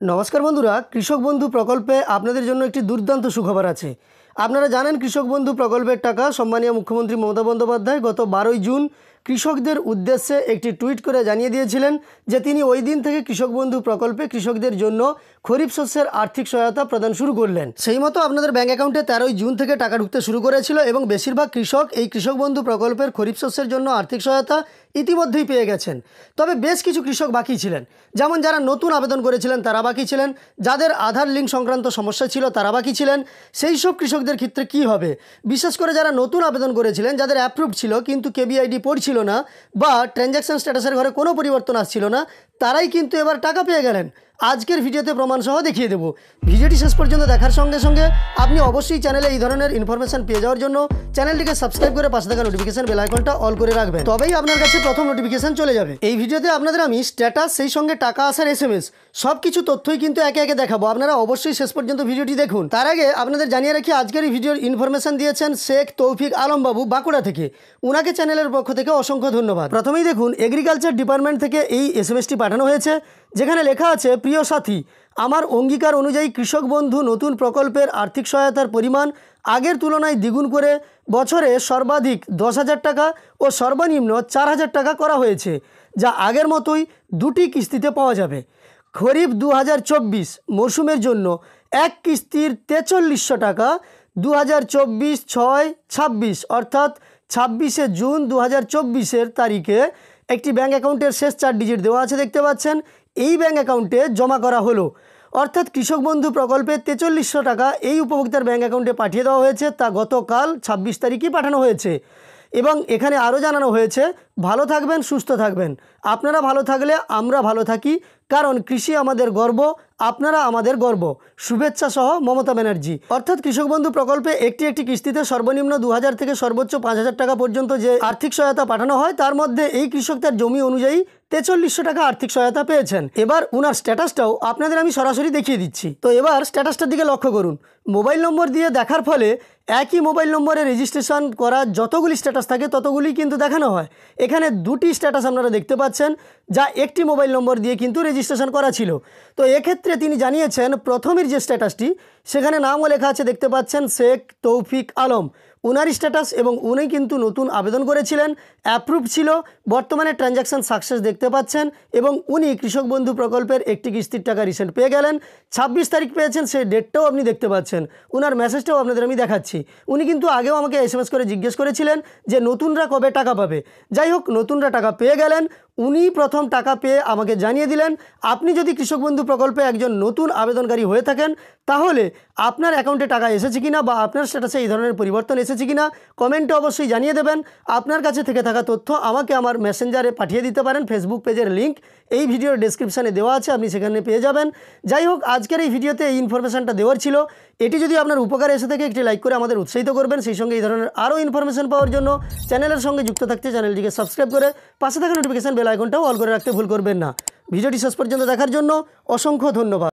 নমস্কার বন্ধুরা, কৃষক বন্ধু প্রকল্পে আপনাদের জন্য একটি দুর্দান্ত সুখবর আছে। আপনারা জানেন কৃষক বন্ধু প্রকল্পের টাকা সম্মানীয় মুখ্যমন্ত্রী মমতা বন্দ্যোপাধ্যায় গত 12 জুন কৃষকদের উদ্দেশ্যে একটি টুইট করে জানিয়ে দিয়েছিলেন যে তিনি ওই দিন থেকে কৃষক বন্ধু প্রকল্পে কৃষকদের জন্য খরিফ শস্যের আর্থিক সহায়তা প্রদান শুরু করলেন। সেই মতো আপনাদের ব্যাঙ্ক অ্যাকাউন্টে 13 জুন থেকে টাকা ঢুকতে শুরু করেছিল এবং বেশিরভাগ কৃষক এই কৃষক বন্ধু প্রকল্পের খরিফ শস্যের জন্য আর্থিক সহায়তা ইতিমধ্যেই পেয়ে গেছেন। তবে বেশ কিছু কৃষক বাকি ছিলেন, যেমন যারা নতুন আবেদন করেছিলেন তারা বাকি ছিলেন, যাদের আধার লিঙ্ক সংক্রান্ত সমস্যা ছিল তারা বাকি ছিলেন। সেই সব কৃষকদের ক্ষেত্রে কি হবে? বিশেষ করে যারা নতুন আবেদন করেছিলেন, যাদের অ্যাপ্রুভড ছিল কিন্তু কেবিআইডি পড়ছিল না বা ট্রানজ্যাকশন স্ট্যাটাসের ঘরে কোনো পরিবর্তন আসছিল না, তারাই কিন্তু এবার টাকা পেয়ে গেলেন। আজকের ভিডিওতে প্রমাণ সহ দেখিয়ে দেব। ভিডিওটি শেষ পর্যন্ত দেখার সঙ্গে সঙ্গে আপনি অবশ্যই চ্যানেলে এই ধরনের ইনফরমেশন পেয়ে যাওয়ার জন্য চ্যানেলটিকে সাবস্ক্রাইব করে পাশে থাকা নোটিফিকেশন বেল আইকনটা অল করে রাখবেন, তবেই আপনার কাছে প্রথম নোটিফিকেশন চলে যাবে। এই ভিডিওতে আপনাদের আমি স্ট্যাটাস, সেই সঙ্গে টাকা আসার SMS সব কিছু তথ্যই কিন্তু একে একে দেখাবো। আপনারা অবশ্যই শেষ পর্যন্ত ভিডিওটি দেখুন। তার আগে আপনাদের জানিয়ে রাখি, আজকের এই ভিডিওর ইনফরমেশন দিয়েছেন শেখ তৌফিক আলম বাবু, বাঁকুড়া থেকে। উনাকে চ্যানেলের পক্ষ থেকে অসংখ্য ধন্যবাদ। প্রথমেই দেখুন, এগ্রিকালচার ডিপার্টমেন্ট থেকে এই SMSটি পাঠানো হয়েছে, যেখানে লেখা আছে, প্রিয় সাথী, আমার অঙ্গীকার অনুযায়ী কৃষক বন্ধু নতুন প্রকল্পের আর্থিক সহায়তার পরিমাণ আগের তুলনায় দ্বিগুণ করে বছরে সর্বাধিক 10,000 টাকা ও সর্বনিম্ন 4,000 টাকা করা হয়েছে, যা আগের মতোই দুটি কিস্তিতে পাওয়া যাবে। খরিফ 2024 মরশুমের জন্য এক কিস্তির 4300 টাকা 2024-6-26 অর্থাৎ 26শে জুন 2024 তারিখে একটি ব্যাঙ্ক অ্যাকাউন্টের শেষ 4 ডিজিট দেওয়া আছে, দেখতে পাচ্ছেন। এই ব্যাঙ্ক অ্যাকাউন্টে জমা করা হলো, অর্থাৎ কৃষক বন্ধু প্রকল্পে 4300 টাকা এই উপভোক্তার ব্যাঙ্ক অ্যাকাউন্টে পাঠিয়ে দেওয়া হয়েছে। তা গতকাল 26 তারিখই পাঠানো হয়েছে। এবং এখানে আরও জানানো হয়েছে, ভালো থাকবেন, সুস্থ থাকবেন। আপনারা ভালো থাকলে আমরা ভালো থাকি, কারণ কৃষি আমাদের গর্ব, আপনারা আমাদের গর্ব। শুভেচ্ছা সহ মমতা ব্যানার্জি। অর্থাৎ কৃষক বন্ধু প্রকল্পে একটি একটি কিস্তিতে সর্বনিম্ন 2000 থেকে সর্বোচ্চ 5000 টাকা পর্যন্ত যে আর্থিক সহায়তা পাঠানো হয়, তার মধ্যে এই কৃষক তার জমি অনুযায়ী 4300 টাকা আর্থিক সহায়তা পেয়েছেন। এবার উনার স্ট্যাটাসটাও আপনাদের আমি সরাসরি দেখিয়ে দিচ্ছি। তো এবার স্ট্যাটাসটার দিকে লক্ষ্য করুন। মোবাইল নম্বর দিয়ে দেখার ফলে একই মোবাইল নম্বরে রেজিস্ট্রেশন করা যতগুলি স্ট্যাটাস থাকে ততগুলি কিন্তু দেখানো হয়। এখানে দুটি স্ট্যাটাস আপনারা দেখতে পাচ্ছেন, যা একটি মোবাইল নম্বর দিয়ে কিন্তু রেজিস্ট্রেশন করা ছিল। তো এক্ষেত্রে তিনি জানিয়েছেন, প্রথমের যে স্ট্যাটাসটি সেখানে নামও লেখা আছে, দেখতে পাচ্ছেন, শেখ তৌফিক আলম, উনারই স্ট্যাটাস, এবং উনি কিন্তু নতুন আবেদন করেছিলেন, অ্যাপ্রুভ ছিল, বর্তমানে ট্রানজ্যাকশন সাকসেস দেখতে পাচ্ছেন, এবং উনি কৃষক বন্ধু প্রকল্পের একটি কিস্তির টাকা রিসেন্ট পেয়ে গেলেন। 26 তারিখ পেয়েছেন, সেই ডেটটাও আপনি দেখতে পাচ্ছেন। উনার মেসেজটাও আপনাদের আমি দেখাচ্ছি। উনি কিন্তু আগেও আমাকে SMS করে জিজ্ঞেস করেছিলেন যে নতুনরা কবে টাকা পাবে। যাই হোক, নতুনরা টাকা পেয়ে গেলেন। উনি প্রথম টাকা পেয়ে আমাকে জানিয়ে দিলেন। আপনি যদি কৃষক বন্ধু প্রকল্পে একজন নতুন আবেদনকারী হয়ে থাকেন, তাহলে আপনার অ্যাকাউন্টে টাকা এসেছে কিনা বা আপনার স্ট্যাটাসে এই ধরনের পরিবর্তন এসেছে কিনা কমেন্টে অবশ্যই জানিয়ে দেবেন। আপনার কাছে থেকে থাকা তথ্য আমাকে আমার মেসেঞ্জারে পাঠিয়ে দিতে পারেন। ফেসবুক পেজের লিঙ্ক এই ভিডিওর ডেসক্রিপশানে দেওয়া আছে, আপনি সেখানে পেয়ে যাবেন। যাই হোক, আজকের এই ভিডিওতে এই ইনফরমেশনটা দেওয়ার ছিল। এটি যদি আপনার উপকারে এসে থাকে, একটি লাইক করে আমাদের উৎসাহিত করবেন। সেই সঙ্গে এই ধরনের আরও ইনফরমেশন পাওয়ার জন্য চ্যানেলের সঙ্গে যুক্ত থাকতে চ্যানেলটিকে সাবস্ক্রাইব করে পাশে থাকা নোটিফিকেশন বেল আইকনটাও অল করে রাখতে ভুল করবেন না। ভিডিওটি শেষ পর্যন্ত দেখার জন্য অসংখ্য ধন্যবাদ।